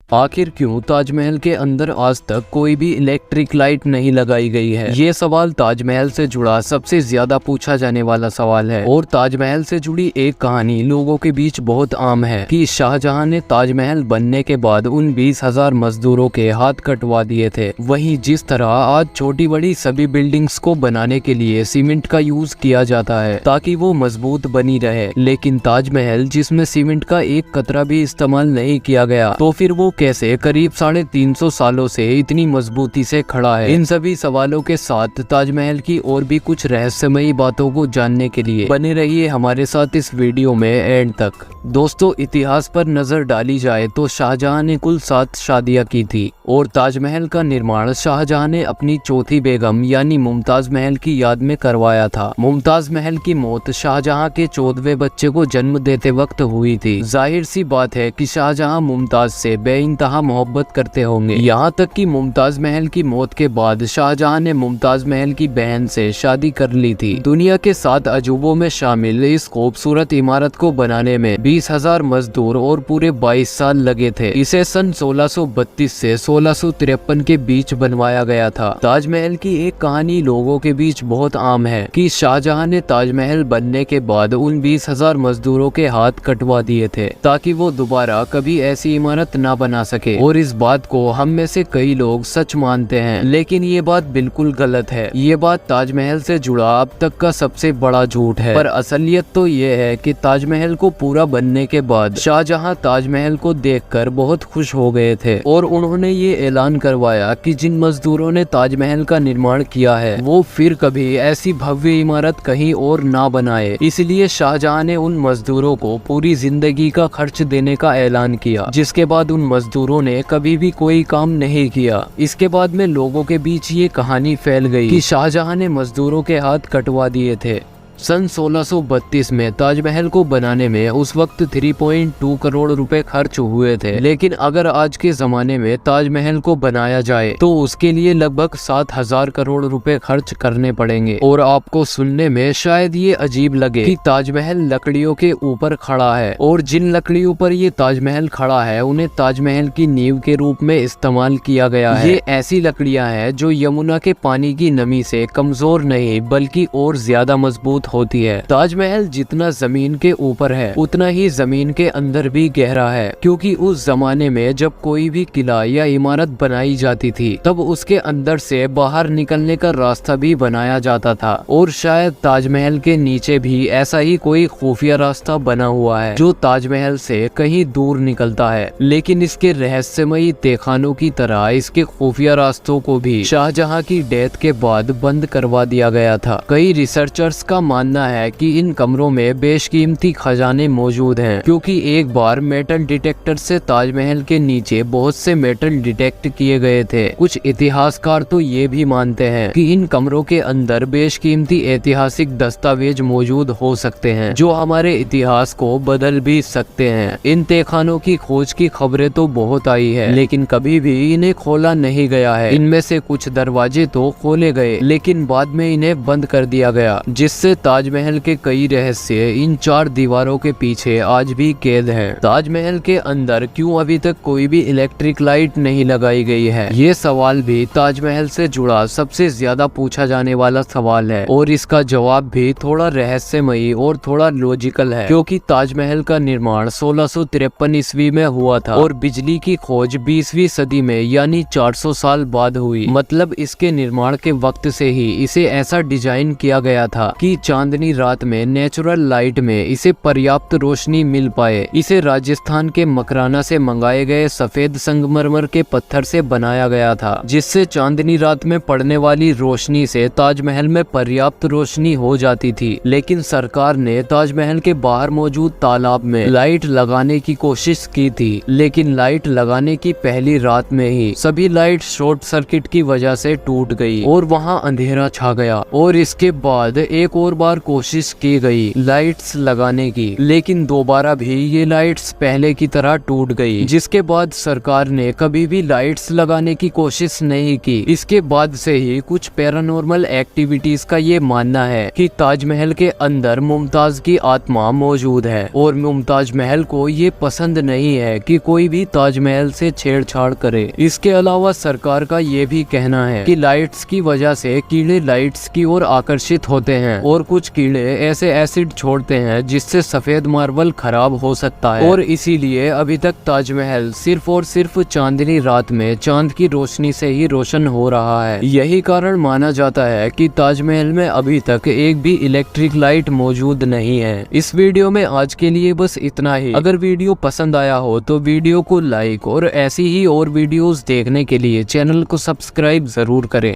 आखिर क्यों ताजमहल के अंदर आज तक कोई भी इलेक्ट्रिक लाइट नहीं लगाई गई है? ये सवाल ताजमहल से जुड़ा सबसे ज्यादा पूछा जाने वाला सवाल है। और ताजमहल से जुड़ी एक कहानी लोगों के बीच बहुत आम है कि शाहजहां ने ताजमहल बनने के बाद उन 20,000 मजदूरों के हाथ कटवा दिए थे। वहीं जिस तरह आज छोटी बड़ी सभी बिल्डिंग्स को बनाने के लिए सीमेंट का यूज किया जाता है ताकि वो मजबूत बनी रहे, लेकिन ताजमहल जिसमें सीमेंट का एक कतरा भी इस्तेमाल नहीं किया गया, तो फिर वो कैसे करीब 350 सालों से इतनी मजबूती से खड़ा है? इन सभी सवालों के साथ ताजमहल की और भी कुछ रहस्यमयी बातों को जानने के लिए बने रहिए हमारे साथ इस वीडियो में एंड तक। दोस्तों, इतिहास पर नजर डाली जाए तो शाहजहां ने कुल 7 शादियां की थी और ताजमहल का निर्माण शाहजहां ने अपनी चौथी बेगम यानी मुमताज महल की याद में करवाया था। मुमताज महल की मौत शाहजहां के 14वें बच्चे को जन्म देते वक्त हुई थी। जाहिर सी बात है कि शाहजहां मुमताज से बेइंतहा मोहब्बत करते होंगे। यहाँ तक कि मुमताज महल की मौत के बाद शाहजहां ने मुमताज महल की बहन से शादी कर ली थी। दुनिया के 7 अजूबों में शामिल इस खूबसूरत इमारत को बनाने में 20,000 मजदूर और पूरे 22 साल लगे थे। इसे सन 1632 से 1653 के बीच बनवाया गया था। ताजमहल की एक कहानी लोगों के बीच बहुत आम है कि शाहजहां ने ताजमहल बनने के बाद उन 20,000 मजदूरों के हाथ कटवा दिए थे ताकि वो दोबारा कभी ऐसी इमारत ना बना सके। और इस बात को हम में से कई लोग सच मानते हैं, लेकिन ये बात बिल्कुल गलत है। ये बात ताजमहल से जुड़ा अब तक का सबसे बड़ा झूठ है। पर असलियत तो ये है कि ताजमहल को पूरा बनने के बाद शाहजहां ताजमहल को देखकर बहुत खुश हो गए थे और उन्होंने ये ऐलान करवाया कि जिन मजदूरों ने ताजमहल का निर्माण किया है वो फिर कभी ऐसी भव्य इमारत कहीं और ना बनाए। इसलिए शाहजहां ने उन मजदूरों को पूरी जिंदगी का खर्च देने का ऐलान किया, जिसके बाद उन मजदूरों ने कभी भी कोई काम नहीं किया। इसके बाद में लोगों के बीच ये कहानी फैल गई कि शाहजहां ने मजदूरों के हाथ कटवा दिए थे। सन 1632 में ताजमहल को बनाने में उस वक्त 3.2 करोड़ रुपए खर्च हुए थे, लेकिन अगर आज के जमाने में ताजमहल को बनाया जाए तो उसके लिए लगभग 7,000 करोड़ रुपए खर्च करने पड़ेंगे। और आपको सुनने में शायद ये अजीब लगे कि ताजमहल लकड़ियों के ऊपर खड़ा है और जिन लकड़ियों पर ये ताजमहल खड़ा है उन्हें ताजमहल की नींव के रूप में इस्तेमाल किया गया है। ये ऐसी लकड़ियां हैं जो यमुना के पानी की नमी से कमजोर नहीं बल्कि और ज्यादा मजबूत होती है। ताजमहल जितना जमीन के ऊपर है उतना ही जमीन के अंदर भी गहरा है, क्योंकि उस जमाने में जब कोई भी किला या इमारत बनाई जाती थी तब उसके अंदर से बाहर निकलने का रास्ता भी बनाया जाता था। और शायद ताजमहल के नीचे भी ऐसा ही कोई खुफिया रास्ता बना हुआ है जो ताजमहल से कहीं दूर निकलता है। लेकिन इसके रहस्यमयी तहखानों की तरह इसके खुफिया रास्तों को भी शाहजहां की डेथ के बाद बंद करवा दिया गया था। कई रिसर्चर्स का मानना है कि इन कमरों में बेशकीमती खजाने मौजूद हैं, क्योंकि एक बार मेटल डिटेक्टर से ताजमहल के नीचे बहुत से मेटल डिटेक्ट किए गए थे। कुछ इतिहासकार तो ये भी मानते हैं कि इन कमरों के अंदर बेशकीमती ऐतिहासिक दस्तावेज मौजूद हो सकते हैं जो हमारे इतिहास को बदल भी सकते हैं। इन तहखानों की खोज की खबरें तो बहुत आई है, लेकिन कभी भी इन्हें खोला नहीं गया है। इनमें से कुछ दरवाजे तो खोले गए लेकिन बाद में इन्हें बंद कर दिया गया, जिससे ताजमहल के कई रहस्य इन 4 दीवारों के पीछे आज भी कैद हैं। ताजमहल के अंदर क्यों अभी तक कोई भी इलेक्ट्रिक लाइट नहीं लगाई गई है? ये सवाल भी ताजमहल से जुड़ा सबसे ज्यादा पूछा जाने वाला सवाल है और इसका जवाब भी थोड़ा रहस्यमयी और थोड़ा लॉजिकल है, क्योंकि ताजमहल का निर्माण 1653 ईस्वी में हुआ था और बिजली की खोज 20वीं सदी में यानी 400 साल बाद हुई। मतलब इसके निर्माण के वक्त से ही इसे ऐसा डिजाइन किया गया था कि चांदनी रात में नेचुरल लाइट में इसे पर्याप्त रोशनी मिल पाए। इसे राजस्थान के मकराना से मंगाए गए सफेद संगमरमर के पत्थर से बनाया गया था, जिससे चांदनी रात में पड़ने वाली रोशनी से ताजमहल में पर्याप्त रोशनी हो जाती थी। लेकिन सरकार ने ताजमहल के बाहर मौजूद तालाब में लाइट लगाने की कोशिश की थी, लेकिन लाइट लगाने की पहली रात में ही सभी लाइट शॉर्ट सर्किट की वजह से टूट गई और वहाँ अंधेरा छा गया। और इसके बाद एक और बार कोशिश की गई लाइट्स लगाने की, लेकिन दोबारा भी ये लाइट्स पहले की तरह टूट गई, जिसके बाद सरकार ने कभी भी लाइट्स लगाने की कोशिश नहीं की। इसके बाद से ही कुछ पैरानॉर्मल एक्टिविटीज का ये मानना है कि ताजमहल के अंदर मुमताज की आत्मा मौजूद है और मुमताज महल को ये पसंद नहीं है कि कोई भी ताजमहल से छेड़छाड़ करे। इसके अलावा सरकार का ये भी कहना है कि लाइट्स की वजह से कीड़े लाइट्स की ओर आकर्षित होते हैं और कुछ कीड़े ऐसे एसिड छोड़ते हैं जिससे सफेद मार्बल खराब हो सकता है, और इसीलिए अभी तक ताजमहल सिर्फ और सिर्फ चांदनी रात में चांद की रोशनी से ही रोशन हो रहा है। यही कारण माना जाता है कि ताजमहल में अभी तक एक भी इलेक्ट्रिक लाइट मौजूद नहीं है। इस वीडियो में आज के लिए बस इतना ही। अगर वीडियो पसंद आया हो तो वीडियो को लाइक और ऐसी ही और वीडियोस देखने के लिए चैनल को सब्सक्राइब जरूर करें।